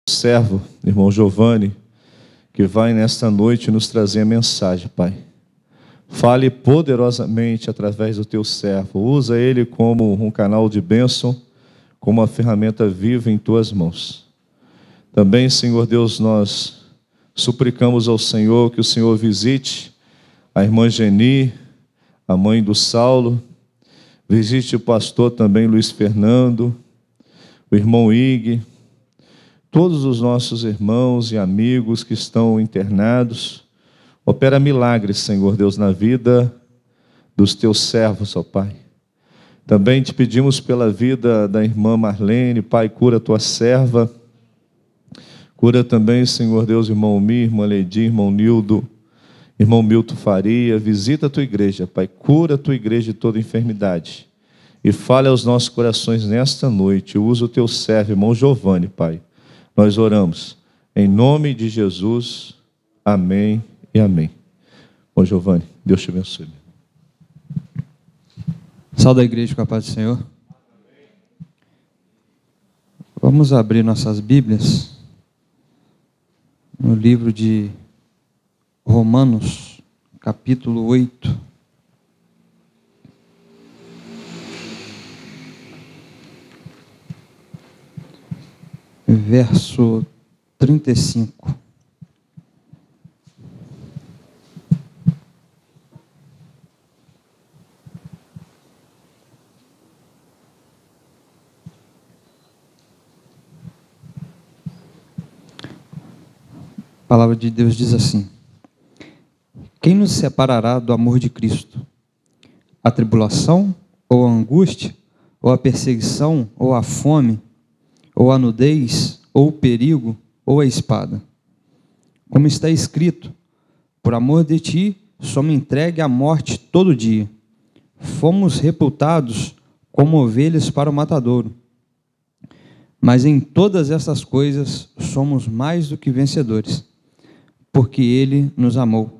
servo, irmão Giovanni, que vai nesta noite nos trazer a mensagem, Pai. Fale poderosamente através do teu servo. Usa ele como um canal de bênção, como uma ferramenta viva em tuas mãos. Também, Senhor Deus, nós suplicamos ao Senhor que o Senhor visite a irmã Geni, a mãe do Saulo, visite o pastor também Luiz Fernando, o irmão Ig, todos os nossos irmãos e amigos que estão internados. Opera milagres, Senhor Deus, na vida dos teus servos, ó Pai. Também te pedimos pela vida da irmã Marlene, Pai, cura a tua serva. Cura também, Senhor Deus, irmão Mi, irmã Ledi, irmão Nildo, irmão Milton Faria. Visita a tua igreja, Pai. Cura a tua igreja de toda enfermidade. E fale aos nossos corações nesta noite. Usa o teu servo, irmão Giovanni, Pai. Nós oramos. Em nome de Jesus. Amém e amém. Bom, Giovanni, Deus te abençoe. Salve a igreja com a paz do Senhor. Vamos abrir nossas Bíblias no livro de Romanos, capítulo 8. Verso 35. A palavra de Deus diz assim: quem nos separará do amor de Cristo? A tribulação, ou a angústia, ou a perseguição, ou a fome, ou a nudez, ou o perigo, ou a espada? Como está escrito: por amor de ti, somos entregues à morte todo dia. Fomos reputados como ovelhas para o matadouro. Mas em todas essas coisas somos mais do que vencedores, porque Ele nos amou.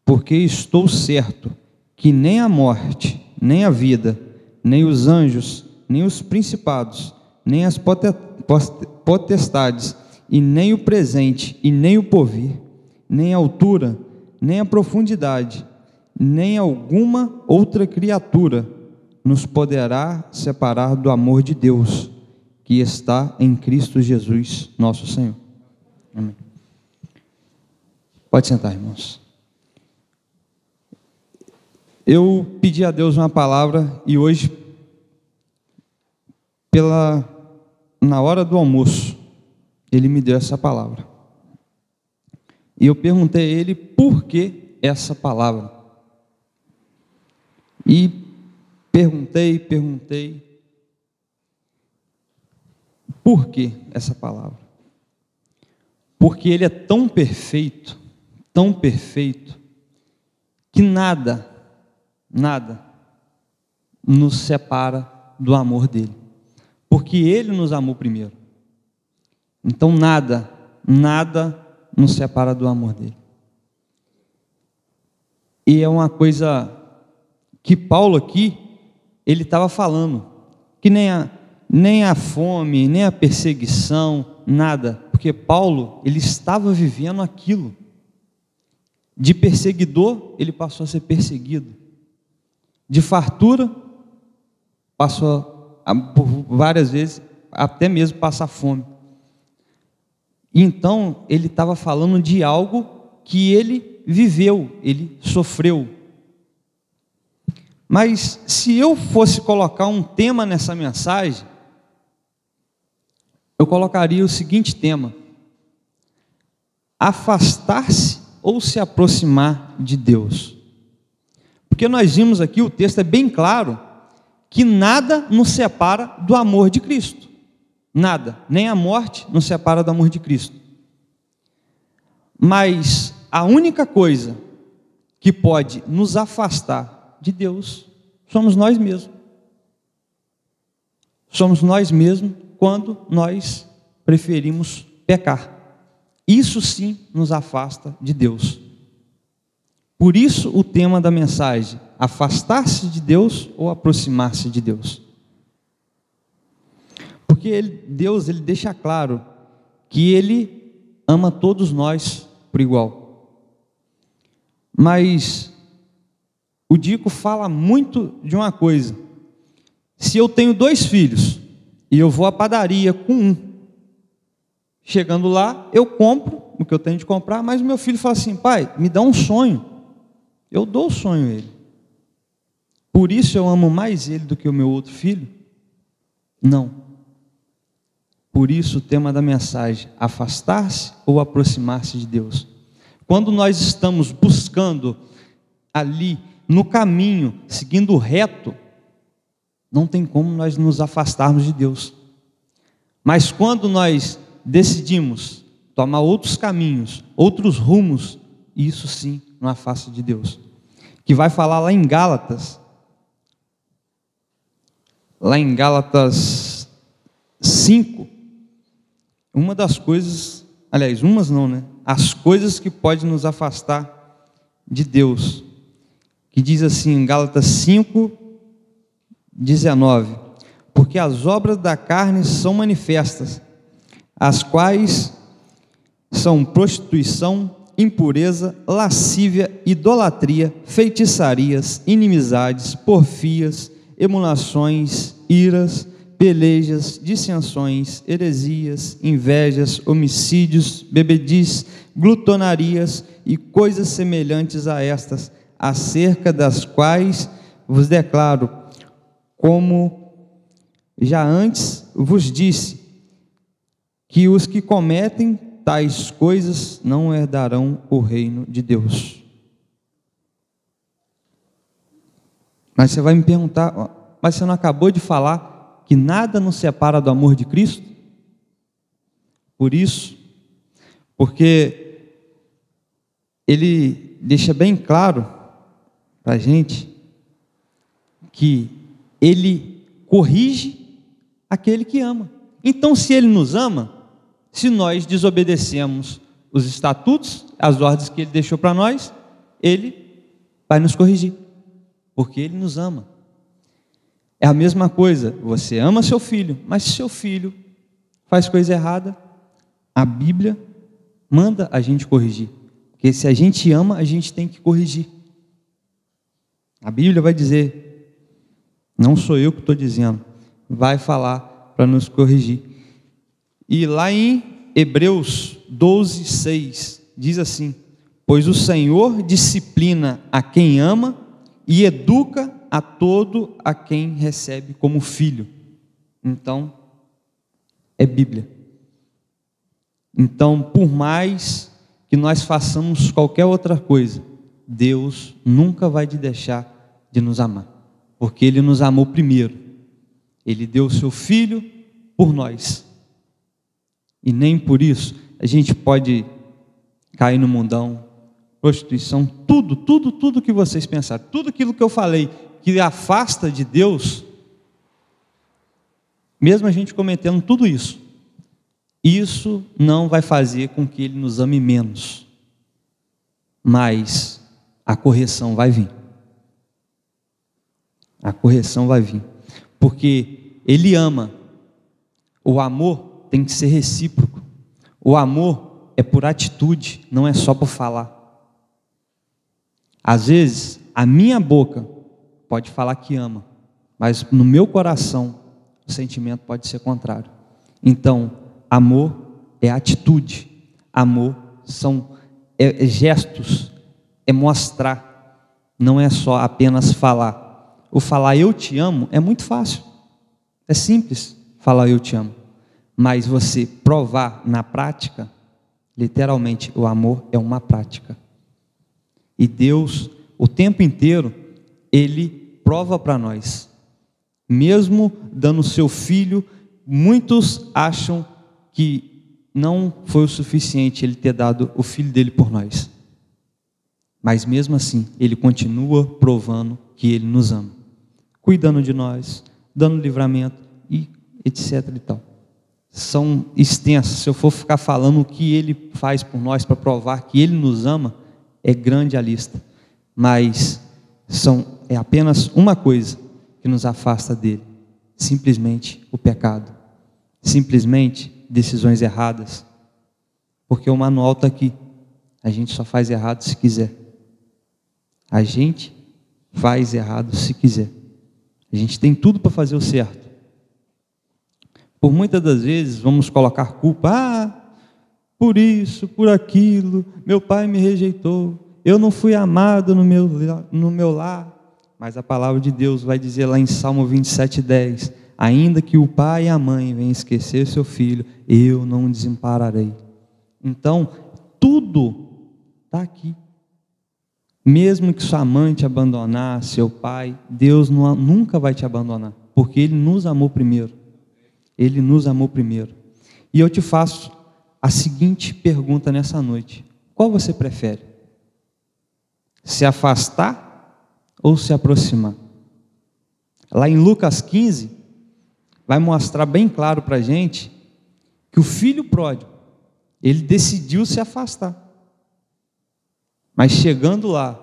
Porque estou certo que nem a morte, nem a vida, nem os anjos, nem os principados, nem as potestades, e nem o presente, e nem o porvir, nem a altura, nem a profundidade, nem alguma outra criatura nos poderá separar do amor de Deus, que está em Cristo Jesus, nosso Senhor. Amém. Pode sentar, irmãos. Eu pedi a Deus uma palavra e hoje, na hora do almoço, Ele me deu essa palavra. E eu perguntei a Ele por que essa palavra. E perguntei, por que essa palavra? Porque Ele é tão perfeito, que nada nos separa do amor dele, porque ele nos amou primeiro. Então nada nos separa do amor dele. E é uma coisa que Paulo aqui, ele estava falando, que nem a fome, nem a perseguição, nada, porque Paulo, ele estava vivendo aquilo. De perseguidor, ele passou a ser perseguido. De fartura, passou por várias vezes, até mesmo passar fome. Então, ele estava falando de algo que ele viveu, ele sofreu. Mas, se eu fosse colocar um tema nessa mensagem, eu colocaria o seguinte tema: afastar-se ou se aproximar de Deus. Porque nós vimos aqui, o texto é bem claro, que nada nos separa do amor de Cristo. Nada, nem a morte nos separa do amor de Cristo. Mas a única coisa que pode nos afastar de Deus somos nós mesmos. Somos nós mesmos quando nós preferimos pecar. Isso sim nos afasta de Deus. Por isso o tema da mensagem: afastar-se de Deus ou aproximar-se de Deus. Porque Deus ele deixa claro que Ele ama todos nós por igual. Mas o Dico fala muito de uma coisa: se eu tenho 2 filhos e eu vou à padaria com um, chegando lá, eu compro o que eu tenho de comprar, mas o meu filho fala assim: pai, me dá um sonho. Eu dou o sonho a ele. Por isso eu amo mais ele do que o meu outro filho? Não. Por isso o tema da mensagem: afastar-se ou aproximar-se de Deus. Quando nós estamos buscando ali no caminho, seguindo reto, não tem como nós nos afastarmos de Deus. Mas quando nós decidimos tomar outros caminhos, outros rumos, isso sim não afasta de Deus. Que vai falar lá em Gálatas 5, uma das coisas, aliás, umas não, né? As coisas que podem nos afastar de Deus, que diz assim em Gálatas 5:19: porque as obras da carne são manifestas, as quais são prostituição, impureza, lascívia, idolatria, feitiçarias, inimizades, porfias, emulações, iras, pelejas, dissensões, heresias, invejas, homicídios, bebediz, glutonarias e coisas semelhantes a estas, acerca das quais vos declaro, como já antes vos disse, que os que cometem tais coisas não herdarão o reino de Deus. Mas você vai me perguntar: mas você não acabou de falar que nada nos separa do amor de Cristo? Por isso, porque ele deixa bem claro para a gente que ele corrige aquele que ama. Então, se ele nos ama, se nós desobedecemos os estatutos, as ordens que ele deixou para nós, ele vai nos corrigir, porque ele nos ama. É a mesma coisa, você ama seu filho, mas se seu filho faz coisa errada, a Bíblia manda a gente corrigir, porque se a gente ama, a gente tem que corrigir. A Bíblia vai dizer, não sou eu que estou dizendo, vai falar para nos corrigir. E lá em Hebreus 12:6 diz assim: pois o Senhor disciplina a quem ama e educa a todo a quem recebe como filho. Então, é Bíblia. Então, por mais que nós façamos qualquer outra coisa, Deus nunca vai te deixar de nos amar, porque Ele nos amou primeiro. Ele deu o seu Filho por nós. E nem por isso a gente pode cair no mundão, prostituição, tudo que vocês pensaram, tudo aquilo que eu falei que afasta de Deus, mesmo a gente cometendo tudo isso, isso não vai fazer com que Ele nos ame menos, mas a correção vai vir. A correção vai vir, porque Ele ama. O amor tem que ser recíproco. O amor é por atitude, não é só por falar. Às vezes, a minha boca pode falar que ama, mas no meu coração o sentimento pode ser contrário. Então, amor é atitude, amor é gestos, é mostrar, não é só apenas falar. O falar eu te amo é muito fácil, é simples falar eu te amo, mas você provar na prática, literalmente o amor é uma prática. E Deus, o tempo inteiro, Ele prova para nós, mesmo dando o seu Filho. Muitos acham que não foi o suficiente Ele ter dado o Filho dele por nós, mas mesmo assim Ele continua provando que Ele nos ama, cuidando de nós, dando livramento e etc e tal. São extensas. Se eu for ficar falando o que Ele faz por nós para provar que Ele nos ama, é grande a lista, mas é apenas uma coisa que nos afasta dele: simplesmente o pecado, simplesmente decisões erradas, Porque o manual está aqui. A gente só faz errado se quiser. A gente faz errado se quiser. A gente tem tudo para fazer o certo. Por muitas das vezes vamos colocar culpa. Por isso, por aquilo, meu pai me rejeitou. Eu não fui amado no meu lar. Mas a palavra de Deus vai dizer lá em Salmo 27:10: ainda que o pai e a mãe venham esquecer seu filho, eu não o desampararei. Então, tudo está aqui. Mesmo que sua mãe te abandonar, seu pai, Deus nunca vai te abandonar, porque Ele nos amou primeiro. Ele nos amou primeiro. E eu te faço a seguinte pergunta nessa noite: qual você prefere? Se afastar ou se aproximar? Lá em Lucas 15, vai mostrar bem claro para a gente que o filho pródigo, ele decidiu se afastar. Mas chegando lá,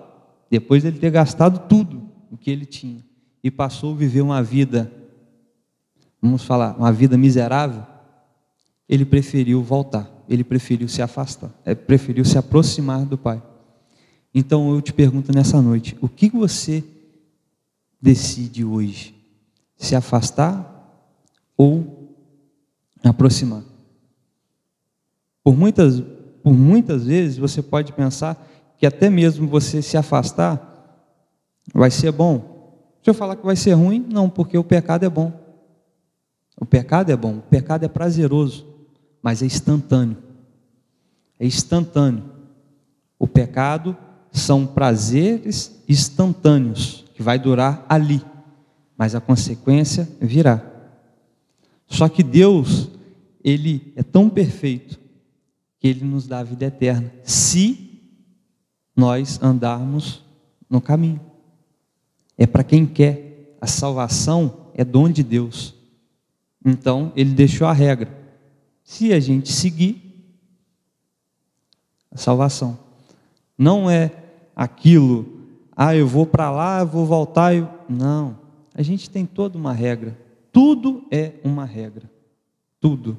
depois de ele ter gastado tudo o que ele tinha, e passou a viver uma vida, vamos falar, uma vida miserável, ele preferiu voltar, ele preferiu se afastar, preferiu se aproximar do Pai. Então eu te pergunto nessa noite: o que você decide hoje? Se afastar ou aproximar? Por muitas vezes você pode pensar que até mesmo você se afastar vai ser bom. Se eu falar que vai ser ruim, não, porque o pecado é bom. O pecado é bom, o pecado é prazeroso, mas é instantâneo. É instantâneo. O pecado são prazeres instantâneos, que vai durar ali, mas a consequência virá. Só que Deus, Ele é tão perfeito, que Ele nos dá a vida eterna, se nós andarmos no caminho. É para quem quer. A salvação é dom de Deus. Então, Ele deixou a regra. Se a gente seguir, a salvação. Não é aquilo, eu vou para lá, eu vou voltar. Não, a gente tem toda uma regra. Tudo é uma regra. Tudo.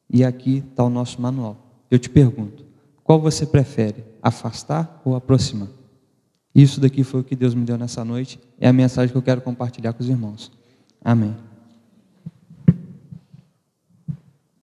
E aqui está o nosso manual. Eu te pergunto: qual você prefere, afastar ou aproximar? Isso daqui foi o que Deus me deu nessa noite, é a mensagem que eu quero compartilhar com os irmãos. Amém.